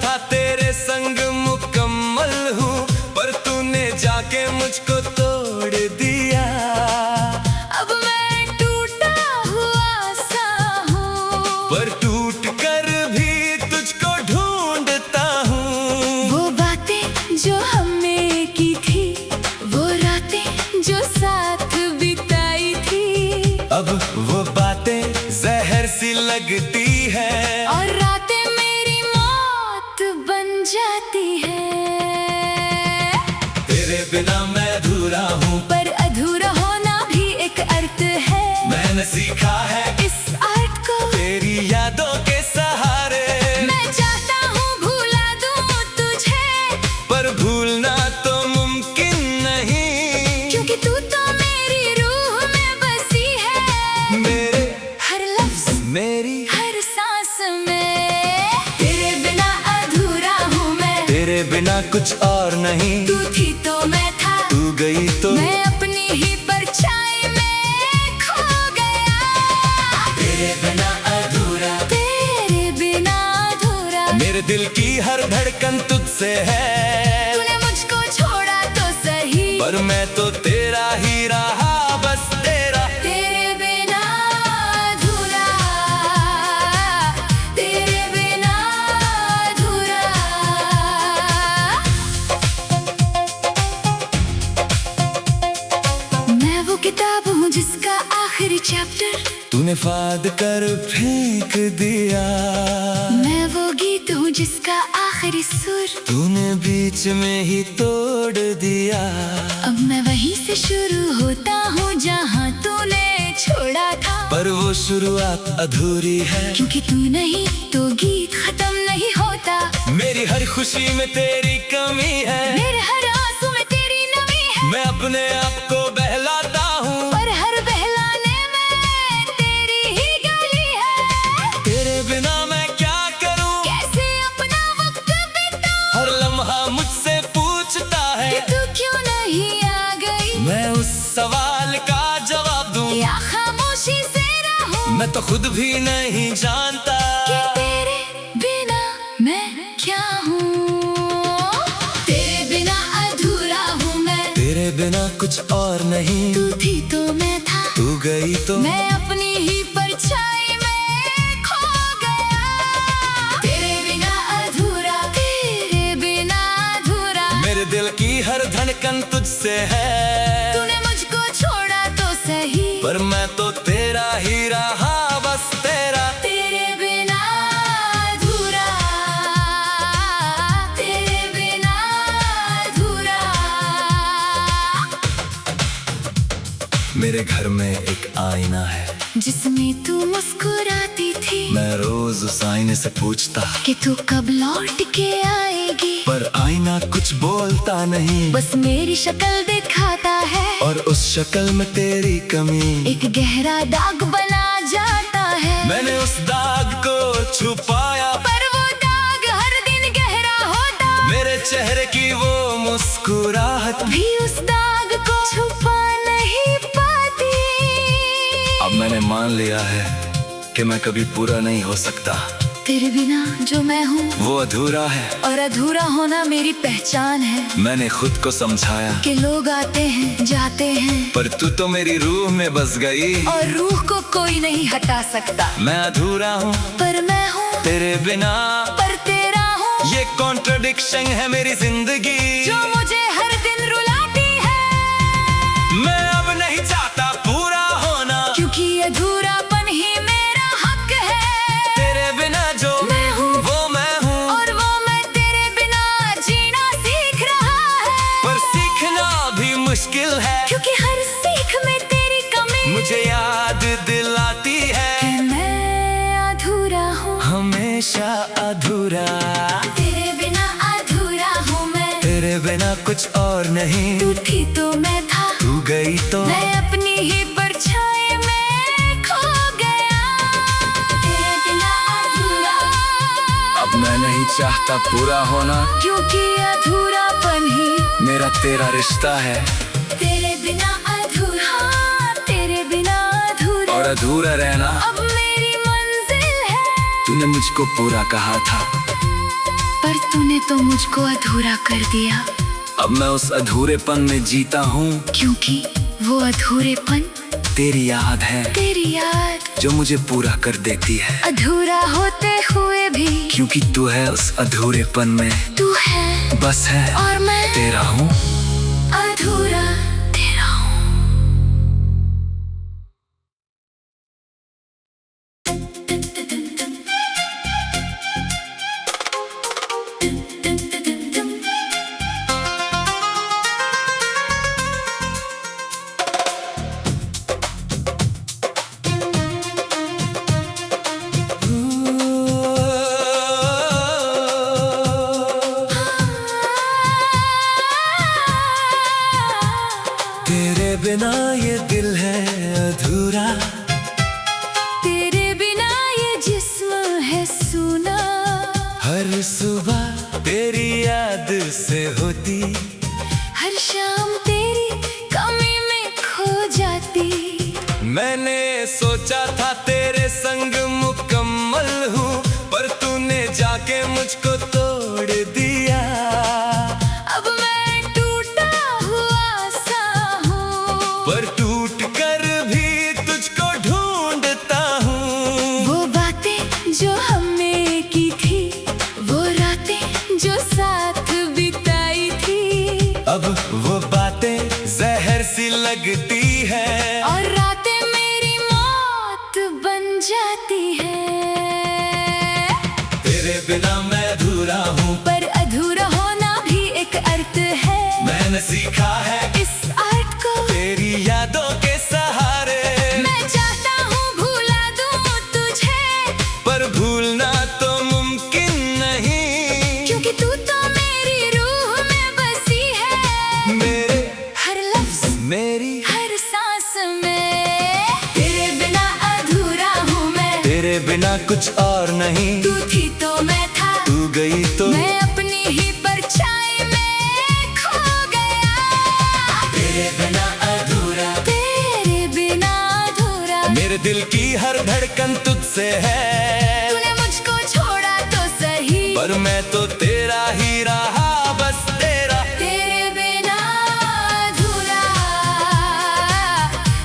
था तेरे संग मुकम्मल हूँ, पर तूने जाके मुझको तोड़ दिया। अब मैं टूटा हुआ सा हूँ, पर टूट कर भी तुझको ढूंढता हूँ। वो बातें जो हमने की थी, वो रातें जो साथ बिताई थी, अब वो बातें जहर सी लगती है, और रातें मेरी मौत बन जाती है। तेरे बिना मैं अधूरा हूँ, पर अधूरा होना भी एक अर्थ है। मैंने सीखा है इस अर्थ को तेरी यादों के सहारे। मैं चाहता हूँ भुला दूँ तुझे, पर भूलना तो मुमकिन नहीं, क्योंकि तू तो मेरी रूह में बसी है। मेरे हर लफ्ज, मेरी हर सांस में। तेरे बिना अधूरा हूँ मैं, तेरे बिना कुछ और नहीं। तू थी तो मैं था, तू गई तो मैं अपनी ही परछाई में खो गया। तेरे बिना अधूरा, तेरे बिना अधूरा। मेरे दिल की हर धड़कन तुझसे है। तूने मुझको छोड़ा तो सही, पर मैं तो तेरा ही रहा, बस तेरा। तेरे बिना अधूरा, तेरे बिना अधूरा। मैं वो किताब हूँ जिसका आखिरी चैप्टर तूने फाड़ कर फेंक दिया। मैं वो गीत हूँ जिसका आखिरी सुर तूने बीच में ही तोड़ दिया। अब मैं वहीं से शुरू होता हूँ जहाँ तूने छोड़ा था। पर वो शुरुआत अधूरी है, क्योंकि तू नहीं तो गीत खत्म नहीं होता। मेरी हर खुशी में तेरी कमी है, मेरे हर आंसू में तेरी नमी है। मैं अपने आप को बहलाता हूँ, पर हर बहलाने में तेरी ही गाली है। तेरे बिना मैं क्या करूँ, कैसे अपना वक्त बिताऊं, हर लम्हा मुझसे पूछता है कि तू क्यों नहीं आ गई। मैं उस सवाल का जवाब दूं, या खामोशी से रहूं, मैं तो खुद भी नहीं जानता कि तेरे बिना मैं क्या हूँ। तेरे बिना अधूरा हूँ मैं, तेरे बिना कुछ और नहीं। तू थी तो मैं था, तू गई तो मैं अपनी ही परछाई में खो गया। तेरे बिना अधूरा, तेरे बिना अधूरा। मेरे दिल की हर धड़कन तुझसे है। तूने मुझको छोड़ा तो सही, पर मैं तो तेरा ही रहा, बस तेरा। तेरे बिना अधूरा, तेरे बिना अधूरा। मेरे घर में एक आईना है, जिसमें तू मुस्कुराती थी। मैं रोज उस आईने से पूछता कि तू कब लौट के आएगी। पर आईना कुछ बोलता नहीं, बस मेरी शक्ल दिखाता है, और उस शक्ल में तेरी कमी। एक गहरा दाग बना जाता है। मैंने उस दाग को छुपाया, पर वो दाग हर दिन गहरा होता। मेरे चेहरे की वो मुस्कुराहट भी उस दाग को छुपा नहीं पाती। अब मैंने मान लिया है कि मैं कभी पूरा नहीं हो सकता। तेरे बिना जो मैं हूँ वो अधूरा है, और अधूरा होना मेरी पहचान है। मैंने खुद को समझाया कि लोग आते हैं जाते हैं, पर तू तो मेरी रूह में बस गई। और रूह को कोई नहीं हटा सकता। मैं अधूरा हूँ पर मैं हूँ तेरे बिना, पर तेरा हूँ। ये कॉन्ट्रडिक्शन है मेरी जिंदगी, जो मुझे हर दिन रुलाती है। मैं अब नहीं चाहता पूरा होना, क्योंकि अधूरापन ही मेरा हक है। तेरे बिना जो मैं हूँ वो मैं हूँ, और वो मैं तेरे बिना जीना सीख रहा है। पर सीखना भी मुश्किल है, क्योंकि हर सीख में तेरी कमी मुझे याद दिलाती है कि मैं अधूरा हूँ, हमेशा अधूरा। तेरे बिना अधूरा हूँ मैं, तेरे बिना कुछ और नहीं। तू थी तो मैं था, तू गई तो मैं अपनी ही परछाई में खो गया। तेरे बिना अधूरा, अब मैं नहीं चाहता पूरा होना, क्योंकि अधूरापन ही मेरा तेरा रिश्ता है। तेरे बिना अधूरा, तेरे बिना अधूरा। और अधूरा रहना अब मेरी मंजिल है। तूने मुझको पूरा कहा था, पर तूने तो मुझको अधूरा कर दिया। अब मैं उस अधूरेपन में जीता हूँ, क्योंकि वो अधूरेपन तेरी याद है, तेरी याद जो मुझे पूरा कर देती है। अधूरा होते हुए भी क्योंकि तू है उस अधूरेपन में, तू है बस है और मैं तेरा हूँ। अधूरा तेरा हूँ। तेरे बिना ये दिल है अधूरा, तेरे बिना ये जिस्म है सूना। हर सुबह तेरी याद से होती, हर शाम तेरी कमी में खो जाती। मैंने सोचा था तेरे संग मुकम्मल हूँ, पर तूने जाके मुझको तोड़ दिया। अब मैं टूटा हुआ सा हूँ, पर टूट कर भी तुझको ढूंढता हूँ। वो बातें जो हमने की थी, वो रातें जो साथ बिताई थी, अब वो बातें जहर सी लगती है, और रातें मेरी मौत बन जाती है। तेरे बिना मैं अधूरा हूँ, पर अधूरा होना भी एक अर्थ है। मैंने सीखा है इस अर्थ को तेरी यादों के सहारे। मैं चाहता हूँ भुला दूँ तुझे, पर भूलना तो मुमकिन नहीं, क्योंकि तू तो मेरी रूह में बसी है। मेरे हर लफ्ज मेरी हर सांस में तेरे बिना अधूरा हूँ मैं। तेरे बिना कुछ और नहीं, तू थी तो मैं था, तू गई तो मैं अपनी ही परछाई में खो गया। तेरे बिना अधूरा, तेरे बिना अधूरा। मेरे दिल की हर धड़कन तुझसे है, तूने मुझको छोड़ा तो सही, पर मैं तो तेरा ही रहा, बस तेरा। तेरे बिना अधूरा,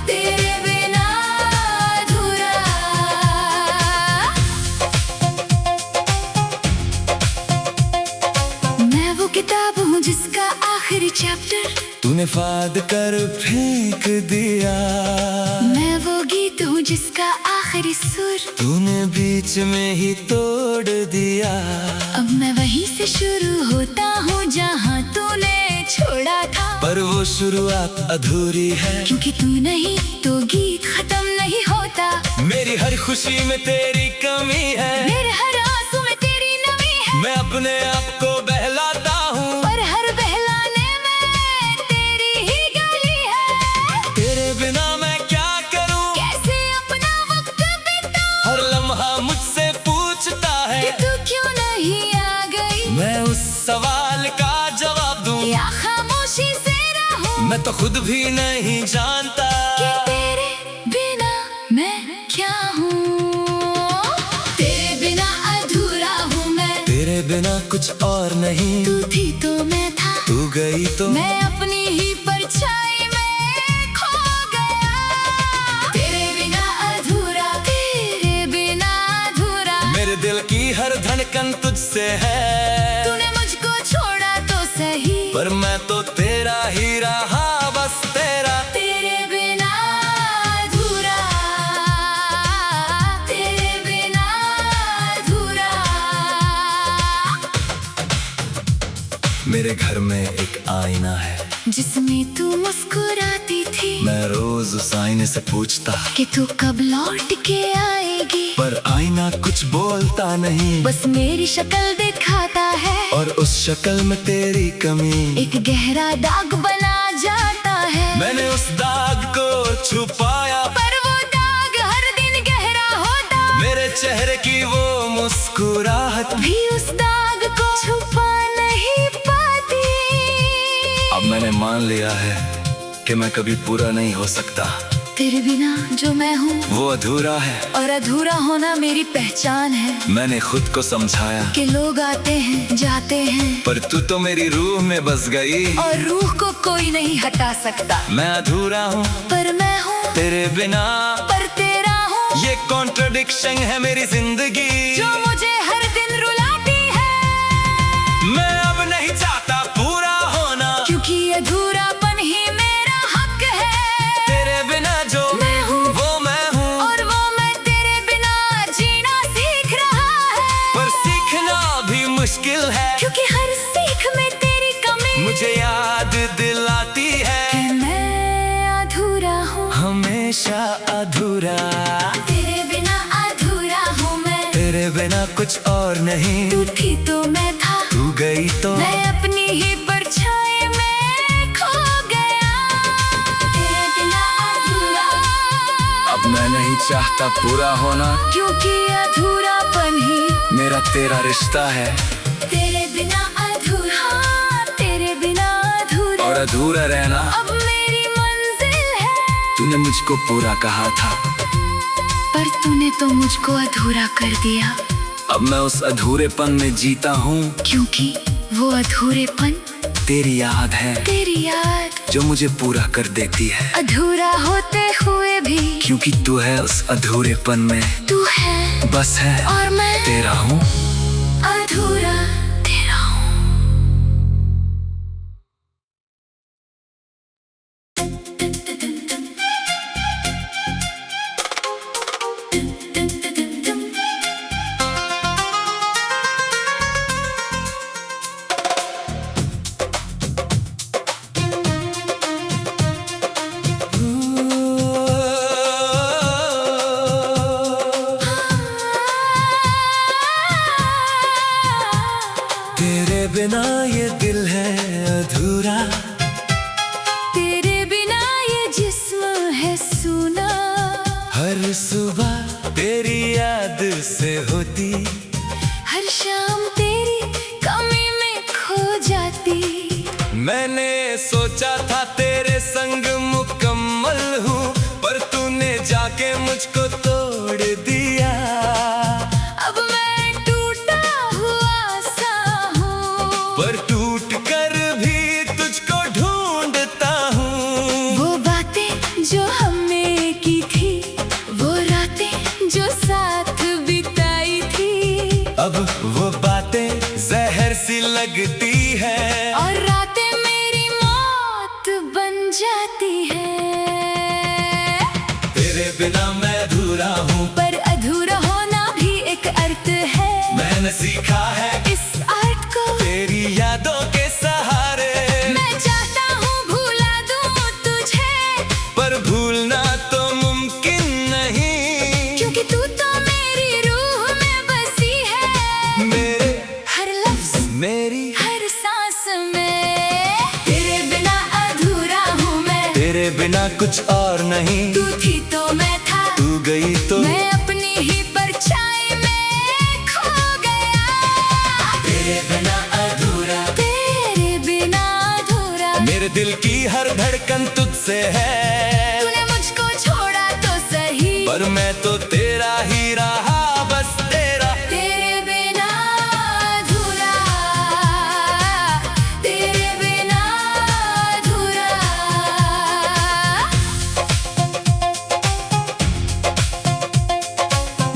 तेरे बिना अधूरा। मैं वो किताब हूँ जिसका आखिरी चैप्टर तूने फाड़ कर फेंक दिया, मैं वो गीत हूँ जिसका आखिरी सुर तूने बीच में ही तोड़ दिया। अब मैं वहीं से शुरू होता हूँ जहाँ तूने छोड़ा था, पर वो शुरुआत अधूरी है, क्योंकि तू नहीं तो गीत खत्म नहीं होता। मेरी हर खुशी में तेरी कमी है, मेरे हर आंसू में तेरी नमी है, मैं अपने आप को बहलाता हूँ, पर हर बहलाने में तेरी ही गाली है। तेरे बिना मैं क्या करूँ, कैसे अपना वक्त बिताऊं, हर लम्हा मुझसे पूछता कि है, तू क्यों नहीं आ गई। मैं उस सवाल का जवाब दूँ, या खामोशी से रहूं, मैं तो खुद भी नहीं जानता कि तेरे बिना मैं क्या हूँ। तेरे बिना अधूरा हूँ मैं, तेरे बिना कुछ और नहीं, तू थी तो मैं था, तू गई तो मैं अपनी ही परछाई में खो गया। तेरे बिना अधूरा, तेरे बिना अधूरा। मेरे दिल की हर धड़कन तुझसे है, तूने मुझको छोड़ा तो सही, पर मैं तो तेरा ही रहा, बस तेरा। तेरे बिना अधूरा, तेरे बिना अधूरा। मेरे घर में एक आईना है, जिसमें तू मुस्कुराती थी, मैं रोज उस आईने से पूछता कि तू कब लौट के आएगी, पर आईना कुछ बोलता नहीं, बस मेरी शक्ल दिखाता है, और उस शक्ल में तेरी कमी एक गहरा दाग बना जाता है। मैंने उस दाग को छुपाया, पर वो दाग हर दिन गहरा होता, मेरे चेहरे की वो मुस्कुराहट भी उस दाग को छुपा नहीं पाती। अब मैंने मान लिया है कि मैं कभी पूरा नहीं हो सकता, तेरे बिना जो मैं हूँ वो अधूरा है। और अधूरा होना मेरी पहचान है। मैंने खुद को समझाया कि लोग आते हैं जाते हैं, पर तू तो मेरी रूह में बस गई। और रूह को कोई नहीं हटा सकता। मैं अधूरा हूँ पर मैं हूँ तेरे बिना, पर तेरा हूँ। ये कॉन्ट्रडिक्शन है मेरी जिंदगी जो मुझे हर दिन रुलाती है। मैं अब नहीं चाहता पूरा होना, क्योंकि अधूरापन ही मेरा हक है। तेरे बिना जो मैं हूँ वो मैं हूँ, और वो मैं तेरे बिना जीना सीख रहा है। पर सीखना भी मुश्किल है, क्योंकि हर सीख में तेरी कमी मुझे याद दिलाती है कि मैं अधूरा हूँ, हमेशा अधूरा। तेरे बिना अधूरा हूँ मैं, तेरे बिना कुछ और नहीं। तू थी तो मैं था, तू गई तो मैं अपनी ही परछाई में खो गया। तेरे बिना अधूरा, अब मैं नहीं चाहता पूरा होना, क्योंकि अधूरापन ही मेरा तेरा रिश्ता है। तेरे बिना अधूरा, तेरे बिना अधूरा, और अधूरा रहना अब मेरी मंजिल है। तूने मुझको पूरा कहा था, पर तूने तो मुझको अधूरा कर दिया। अब मैं उस अधूरेपन में जीता हूँ, क्योंकि वो अधूरेपन तेरी याद है तेरी याद जो मुझे पूरा कर देती है। अधूरा होते हुए भी क्योंकि तू है उस अधूरेपन में, तू है बस है और मैं तेरा हूँ। अधूरा तेरा हूँ। तेरे बिना ये दिल है अधूरा, तेरे बिना ये जिस्म है सूना। हर सुबह तेरी याद से होती, हर शाम तेरी कमी में खो जाती। मैंने सोचा था तेरे संग मुकम्मल हूँ, पर तूने जाके मुझको तोड़ दिया। अब मैं टूटा हुआ सा हूँ, पर टूट कर भी तुझको ढूंढता हूँ। वो बातें जो हमने की थी, वो रातें जो साथ बिताई थी, अब वो बातें जहर सी लगती है, और रातें मेरी मौत बन जाती है। तेरे बिना मैं अधूरा हूँ, पर अधूरा होना भी एक अर्थ है। मैंने सीखा है इस अर्थ को तेरी यादों के सहारे। मैं चाहता हूँ भुला दूँ तुझे, पर भूलना तो मुमकिन नहीं, क्योंकि तू तो मेरी रूह में बसी है। मेरे हर लफ्ज मेरी हर सांस में, तेरे बिना अधूरा हूँ मैं। तेरे बिना कुछ और नहीं। तू थी तो मैं था, तू गई तो मैं अपनी ही परछाई में खो गया। तेरे बिना अधूरा, तेरे बिना अधूरा, मेरे दिल की हर धड़कन तुझसे है। तूने मुझको छोड़ा तो सही, पर मैं तो तेरा ही रहा, बस तेरा। तेरे बिना अधूरा, तेरे बिना अधूरा।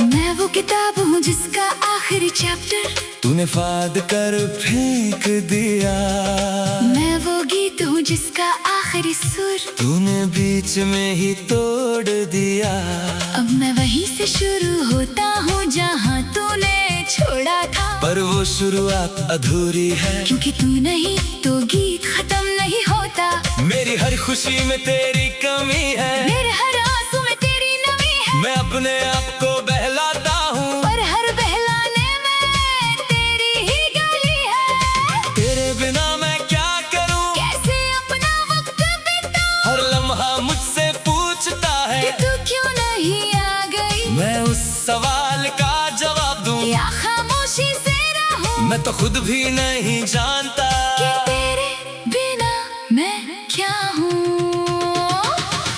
मैं वो किताब हूँ जिसका आखिरी चैप्टर तूने फाड़ कर फेंक दिया, मैं वो गीत हूँ जिसका आखिरी सुर तूने बीच में ही तोड़ दिया। अब मैं वहीं से शुरू होता हूँ जहाँ तूने छोड़ा था। पर वो शुरुआत अधूरी है, क्योंकि तू नहीं तो गीत खत्म नहीं होता। मेरी हर खुशी में तेरी कमी है, मेरे हर आंसू में तेरी नमी है। मैं अपने आप को बहलाता हूँ, और हर बहलाने में तेरी ही गाली है। तेरे बिना मैं क्या करूँ, कैसे अपना वक्त बिताऊं, हर लम्हा मुझसे पूछता है कि तू क्यों नहीं आ गई। मैं उस सवाल का जवाब दूँ या खामोशी से रहूं, मैं तो खुद भी नहीं जानता कि तेरे बिना मैं क्या हूँ।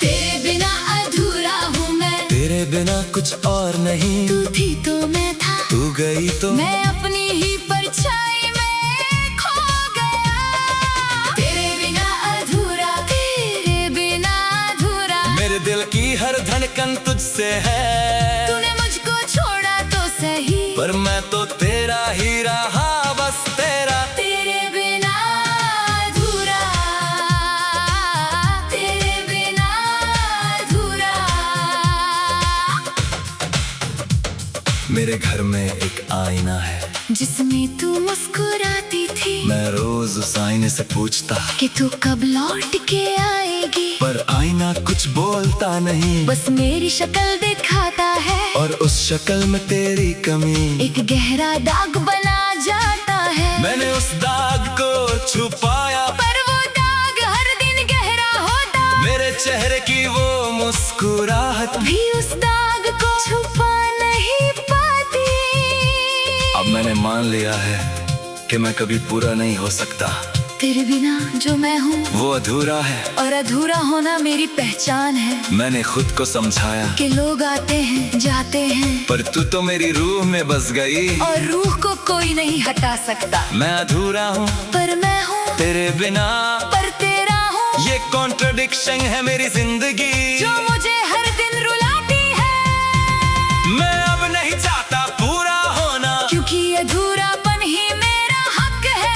तेरे बिना और नहीं। तू थी तो मैं था, तू गई तो मैं अपनी ही परछाई में खो गया। तेरे बिना अधूरा, तेरे बिना अधूरा। मेरे दिल की हर धड़कन तुझसे है। तूने मुझको छोड़ा तो सही, पर मैं तो तेरा ही रहा, बस तेरा। तेरे बिना अधूरा, तेरे बिना अधूरा। मेरे घर में एक आईना है, जिसमें तू मुस्कुराती थी। मैं रोज उस आईने से पूछता कि तू कब लौट के आएगी, पर आईना कुछ बोलता नहीं। बस मेरी शक्ल दिखाता है, और उस शक्ल में तेरी कमी एक गहरा दाग बना जाता है। मैंने उस दाग को छुपाया, पर वो दाग हर दिन गहरा होता। मेरे चेहरे की वो मुस्कुराहट भी उस दाग को छुपा नहीं पाती। अब मैंने मान लिया है कि मैं कभी पूरा नहीं हो सकता। तेरे बिना जो मैं हूँ वो अधूरा है, और अधूरा होना मेरी पहचान है। मैंने खुद को समझाया कि लोग आते हैं जाते हैं, पर तू तो मेरी रूह में बस गई। और रूह को कोई नहीं हटा सकता। मैं अधूरा हूँ पर मैं हूँ तेरे बिना, पर तेरा हूँ। ये कॉन्ट्रडिक्शन है मेरी जिंदगी, जो मुझे हर दिन रुलाती है। मैं अब नहीं चाहता पूरा होना, क्योंकि अधूरापन ही मेरा हक है।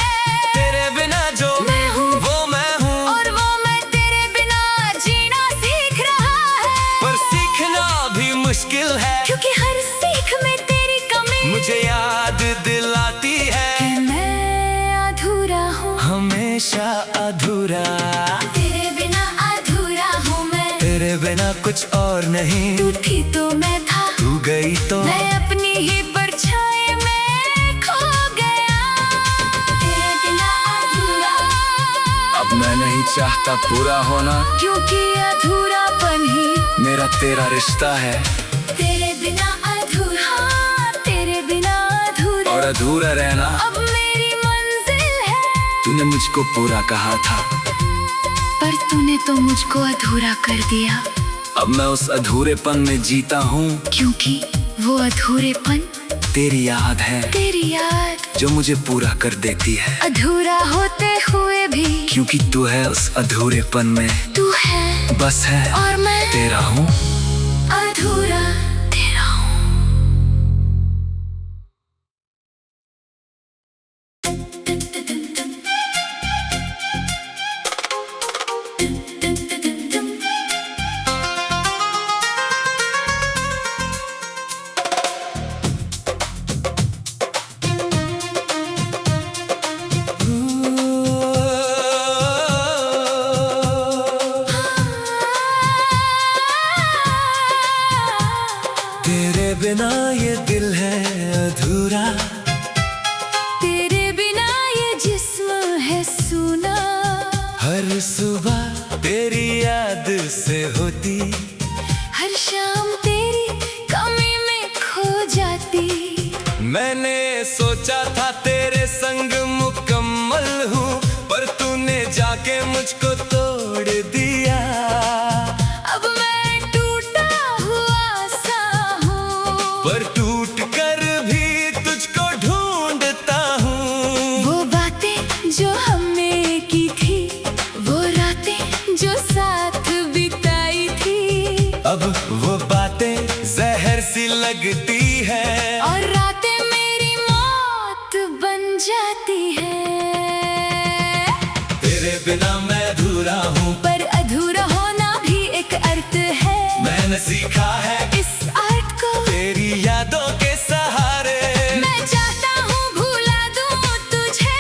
तेरे बिना जो मैं हूँ वो मैं हूँ, और वो मैं तेरे बिना जीना सीख रहा है। पर सीखना भी मुश्किल है, क्योंकि हर सीख में तेरी कमी मुझे याद दिलाती है कि मैं अधूरा हूँ, हमेशा अधूरा। तेरे बिना अधूरा हूँ मैं, तेरे बिना कुछ और नहीं। तू थी तो मैं था, तू गई तो मैं अपनी ही परछाई में खो गया। तेरे बिना अधूरा, अब मैं नहीं चाहता पूरा होना, क्योंकि अधूरापन ही मेरा तेरा रिश्ता है। तेरे बिना अधूरा, तेरे बिना अधूरा। और अधूरा रहना अब मेरी मंजिल है। तूने मुझको पूरा कहा था, पर तूने तो मुझको अधूरा कर दिया। अब मैं उस अधूरेपन में जीता हूँ, क्योंकि वो अधूरेपन तेरी याद है, तेरी याद जो मुझे पूरा कर देती है। अधूरा होते हुए भी, क्योंकि तू है उस अधूरेपन में, तू है बस है और मैं तेरा हूँ। अधूरा तेरा हूँ। तेरे बिना ये दिल है अधूरा, तेरे बिना ये जिस्म है सूना। हर सुबह तेरी याद से होती, हर शाम तेरी कमी में खो जाती। मैंने सोचा था तेरे संग मुकम्मल हूँ, पर तूने जाके मुझको तोड़ दिया। अब मैं टूटा हुआ सा हूँ, पर टूट कर भी तुझको ढूंढता हूँ। वो बातें जो हमने की थी, वो रातें जो साथ बिताई थी। अब वो बातें जहर सी लगती है, और रातें मेरी मौत बन जाती है। तेरे बिना मैं अधूरा हूँ, पर अधूरा होना भी एक अर्थ है। मैंने सीखा है इस अर्थ को तेरी यादों के सहारे। मैं चाहता हूँ भुला दूँ तुझे,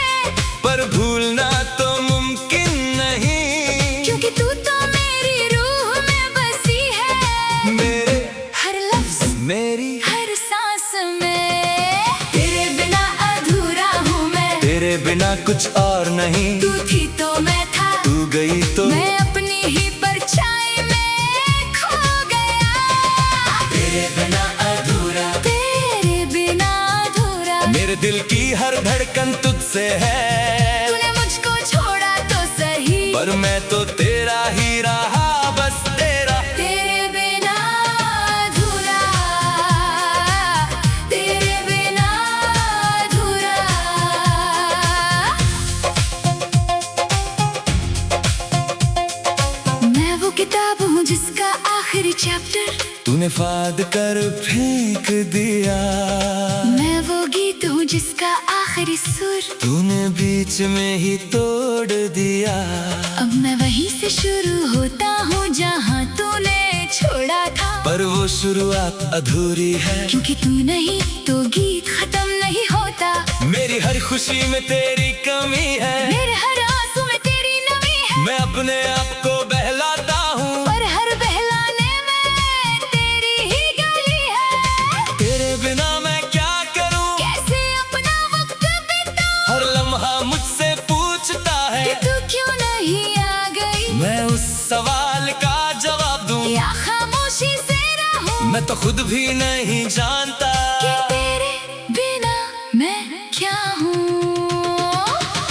पर भूलना तो मुमकिन नहीं, क्योंकि तू तो मेरी रूह में बसी है। मेरे हर लफ्ज मेरी हर सांस में। तेरे बिना अधूरा हूँ मैं, तेरे बिना कुछ और नहीं। तू थी तो मैं था, तू गई तो मैं अपनी ही परछाई में खो गया। तेरे बिना अधूरा, तेरे बिना अधूरा। मेरे दिल की हर धड़कन तुझसे है। तूने मुझको छोड़ा तो सही, पर मैं तो तेरा ही रहा, बस तेरा। तेरे बिना अधूरा, चैप्टर तूने फाड़ कर फेंक दिया। मैं वो गीत हूँ जिसका आखिरी सुर तूने बीच में ही तोड़ दिया। अब मैं वहीं से शुरू होता हूँ जहाँ तूने छोड़ा था। पर वो शुरुआत अधूरी है, क्योंकि तू नहीं तो गीत खत्म नहीं होता। मेरी हर खुशी में तेरी कमी है, मेरे हर आंसू में तेरी नमी है। मैं अपने आप को बहलाता हूँ, पर हर बहलाने में तेरी ही गाली है। तेरे बिना मैं क्या करूँ, कैसे अपना वक्त बिताऊं? हर लम्हा मुझसे पूछता है कि तू क्यों नहीं आ गई। मैं उस सवाल का जवाब दूं या खामोशी से रहूं। मैं तो खुद भी नहीं जानता कि तेरे बिना मैं क्या हूँ।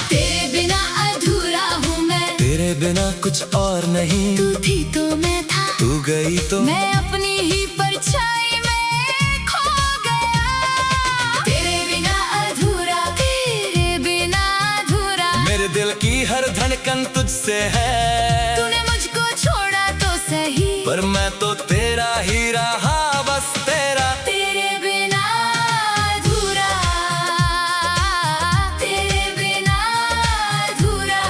तेरे बिना अधूरा हूँ मैं, तेरे बिना कुछ और नहीं। तू थी तो मैं था, तू गई तो मैं अपनी ही परछाई में खो गया। तेरे बिना अधूरा, तेरे बिना अधूरा। मेरे दिल की हर धड़कन तुझसे है। तूने मुझको छोड़ा तो सही, पर मैं तो तेरा ही रहा, बस तेरा। तेरे बिना अधूरा, तेरे बिना अधूरा।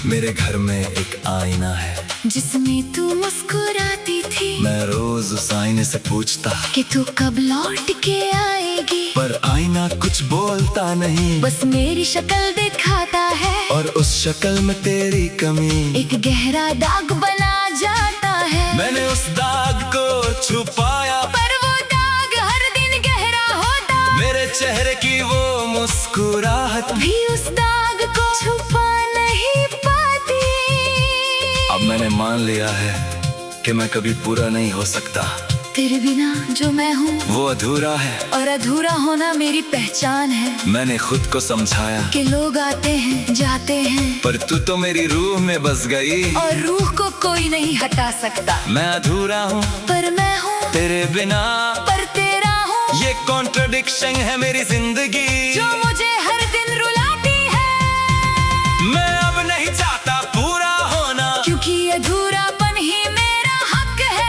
मेरे घर में एक आईना है, जिसमें तू मुस्कुराती थी। मैं रोज उस आईने से पूछता कि तू कब लौट के आएगी। पर आईना कुछ बोलता नहीं, बस मेरी शक्ल दिखाता है, और उस शक्ल में तेरी कमी एक गहरा दाग बना जाता है। मैंने उस दाग को छुपाया, पर वो दाग हर दिन गहरा होता। मेरे चेहरे की वो मुस्कुराहट भी उस दाग को छुपा नहीं पाती। अब मैंने मान लिया है कि मैं कभी पूरा नहीं हो सकता। तेरे बिना जो मैं हूँ वो अधूरा है, और अधूरा होना मेरी पहचान है। मैंने खुद को समझाया कि लोग आते हैं जाते हैं, पर तू तो मेरी रूह में बस गई। और रूह को कोई नहीं हटा सकता। मैं अधूरा हूँ पर मैं हूँ तेरे बिना, पर तेरा हूँ। ये कॉन्ट्रडिक्शन है मेरी जिंदगी, जो मुझे हर दिन रुलाती है। मैं अब नहीं चाहता पूरा होना, क्योंकि अधूरापन ही मेरा हक है।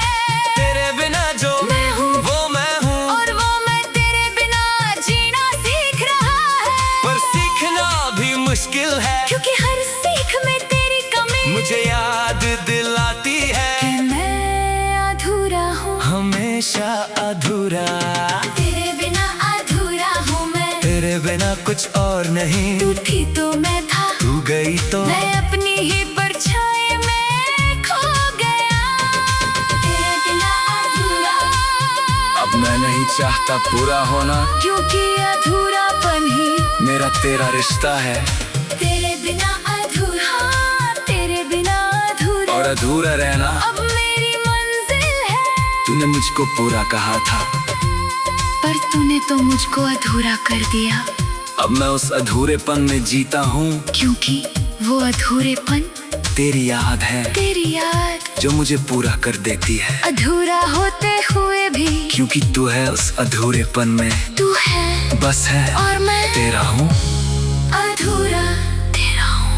तेरे बिना जो मैं हूँ वो मैं हूँ, और वो मैं तेरे बिना जीना सीख रहा है। पर सीखना भी मुश्किल है, क्योंकि हर सीख में तेरी कमी मुझे याद दिलाती है कि मैं अधूरा हूँ, हमेशा अधूरा। तेरे बिना अधूरा हूँ मैं, तेरे बिना कुछ और नहीं। तू थी तो मैं था, तू गई तो मैं अपनी ही परछाई में खो गया। तेरे बिना अधूरा, अब मैं नहीं चाहता पूरा होना, क्योंकि अधूरापन ही मेरा तेरा रिश्ता है। तेरे बिना अधूरा, तेरे बिना अधूरा। और अधूरा रहना अब मेरी मंजिल है। तूने मुझको पूरा कहा था, पर तूने तो मुझको अधूरा कर दिया। अब मैं उस अधूरेपन में जीता हूँ, क्योंकि वो अधूरेपन तेरी याद है, तेरी याद जो मुझे पूरा कर देती है। अधूरा होते हुए भी, क्योंकि तू है उस अधूरेपन में, तू है बस है और मैं तेरा हूँ। अधूरा तेरा हूँ।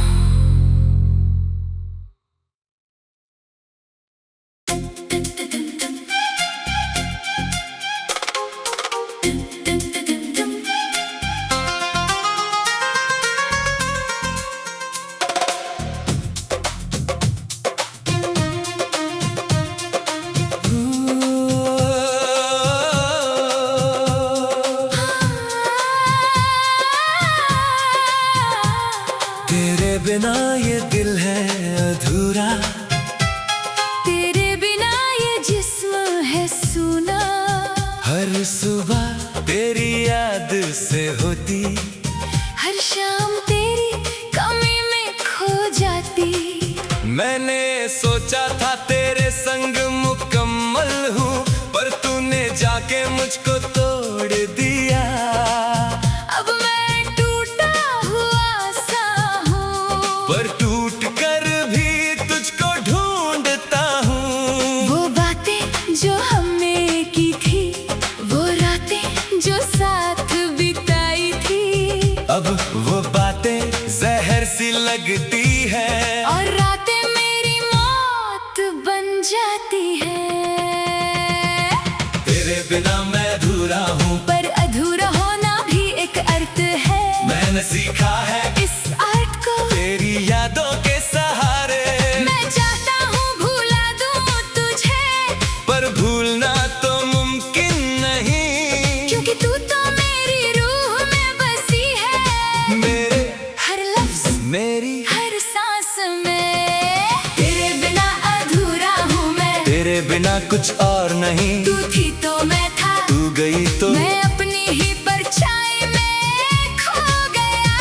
तेरे बिना ये दिल है अधूरा, तेरे बिना ये जिस्म है सूना। हर सुबह तेरी याद से होती, हर शाम तेरी कमी में खो जाती। मैंने सोचा था तेरे संग मुकम्मल हूँ, पर तूने जाके मुझको तोड़ दिया। अब मैं टूटा हुआ सा हूँ, पर टूट कर भी तुझको ढूंढता हूँ। वो बातें जो हमने की थी, वो रातें जो साथ बिताई थी। अब वो बातें जहर सी लगती है, और रातें मेरी मौत मैंने सीखा है इस आर्ट को तेरी यादों के सहारे। मैं चाहता हूँ भुला दूँ तुझे, पर भूलना तो मुमकिन नहीं, क्योंकि तू तो मेरी रूह में बसी है। मेरे हर लफ्ज मेरी हर सांस में, तेरे बिना अधूरा हूँ मैं। तेरे बिना कुछ और नहीं, तू थी तो मैं था, तू गई तो मैं अपनी ही परछाई में खो गया।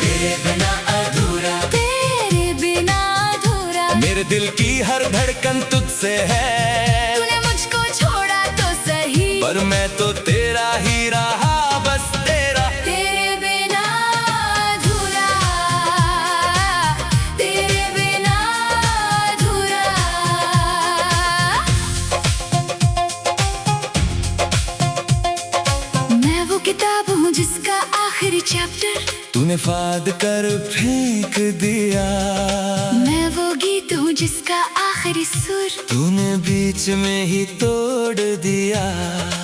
तेरे बिना अधूरा, तेरे बिना अधूरा। मेरे दिल की हर धड़कन तुझसे है। तूने मुझको छोड़ा तो सही, पर मैं तो तेरा ही रहा, बस तेरा। तेरे बिना अधूरा, तेरे बिना अधूरा। मैं वो किताब हूँ जिसका आखिरी चैप्टर तूने फाड़ कर फेंक दिया, मैं वो गीत हूँ जिसका आखिरी सुर तूने बीच में ही तोड़ दिया।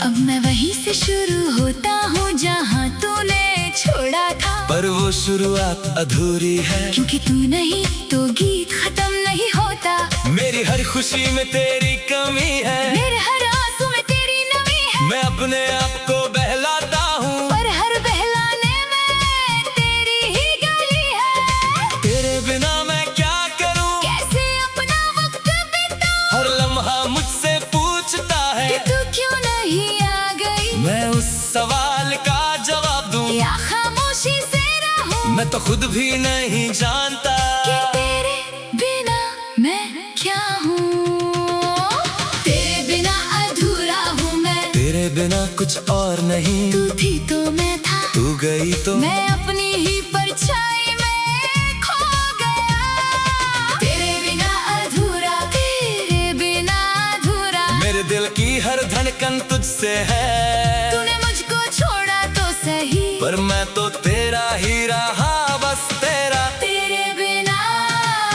अब मैं वहीं से शुरू होता हूँ जहाँ तूने छोड़ा था। पर वो शुरुआत अधूरी है, क्योंकि तू नहीं तो गीत खत्म नहीं होता। मेरी हर खुशी में तेरी कमी है, मेरे हर आंसू में तेरी नमी है। मैं अपने आप को बहलाता हूँ, और हर बहलाने में तेरी ही गाली है। तेरे बिना मैं क्या करूँ, कैसे अपना वक्त बिताऊं, हर लम्हा मुझसे पूछता कि है। तू क्यों नहीं आ गई, मैं उस सवाल का जवाब दूँ, या खामोशी से रहूं, मैं तो खुद भी नहीं जानता कि तेरे बिना मैं क्या हूँ। तेरे बिना अधूरा हूँ मैं, तेरे बिना कुछ और नहीं, तू थी तो मैं था, तू गई तो मैं अपनी ही परछाई में खो गया। तेरे बिना अधूरा, तेरे बिना अधूरा। मेरे दिल की हर धड़कन तुझसे है। तूने मुझको छोड़ा तो सही, पर मैं तो तेरा ही रहा, बस तेरा। तेरे बिना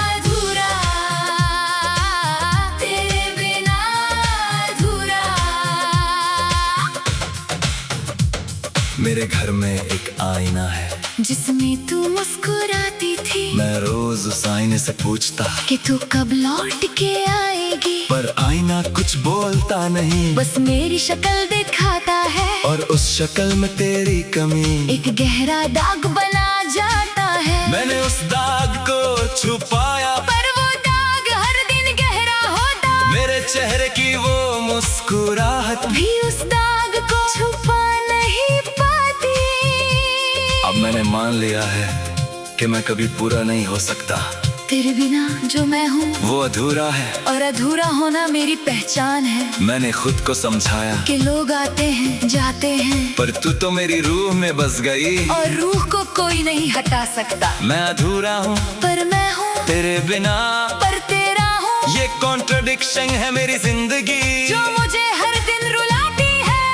अधूरा, तेरे बिना अधूरा। मेरे घर में एक आईना है, जिसमें तू मुस्कुराती थी, मैं रोज उस आईने से पूछता कि तू कब लौट के आएगी। पर आईना कुछ बोलता नहीं, बस मेरी शक्ल दिखाता है, और उस शक्ल में तेरी कमी। एक गहरा दाग बना जाता है। मैंने उस दाग को छुपाया, पर वो दाग हर दिन गहरा होता, मेरे चेहरे की वो मुस्कुराहट भी उस दाग को छुपा नहीं पाती। अब मैंने मान लिया है कि मैं कभी पूरा नहीं हो सकता। तेरे बिना जो मैं हूँ वो अधूरा है, और अधूरा होना मेरी पहचान है। मैंने खुद को समझाया कि लोग आते हैं जाते हैं, पर तू तो मेरी रूह में बस गई, और रूह को कोई नहीं हटा सकता। मैं अधूरा हूँ पर मैं हूँ तेरे बिना, पर तेरा हूँ। ये कॉन्ट्रडिक्शन है मेरी जिंदगी, जो मुझे हर दिन रुलाती है।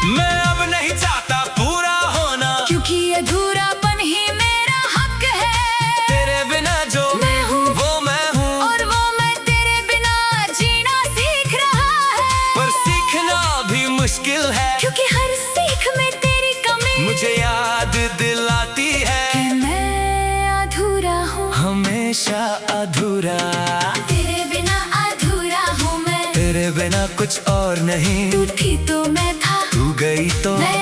मैं अब नहीं चाहता पूरा होना, क्योंकि अधूरापन ही मेरा हक है। तेरे बिना जो मैं हूँ वो मैं हूँ, और वो मैं तेरे बिना जीना सीख रहा है। पर सीखना भी मुश्किल है, क्योंकि हर सीख में तेरी कमी मुझे याद दिलाती है कि मैं अधूरा हूँ, हमेशा अधूरा। तेरे बिना अधूरा हूँ मैं, तेरे बिना कुछ और नहीं, तू थी तो मैं था, तू गई तो मैं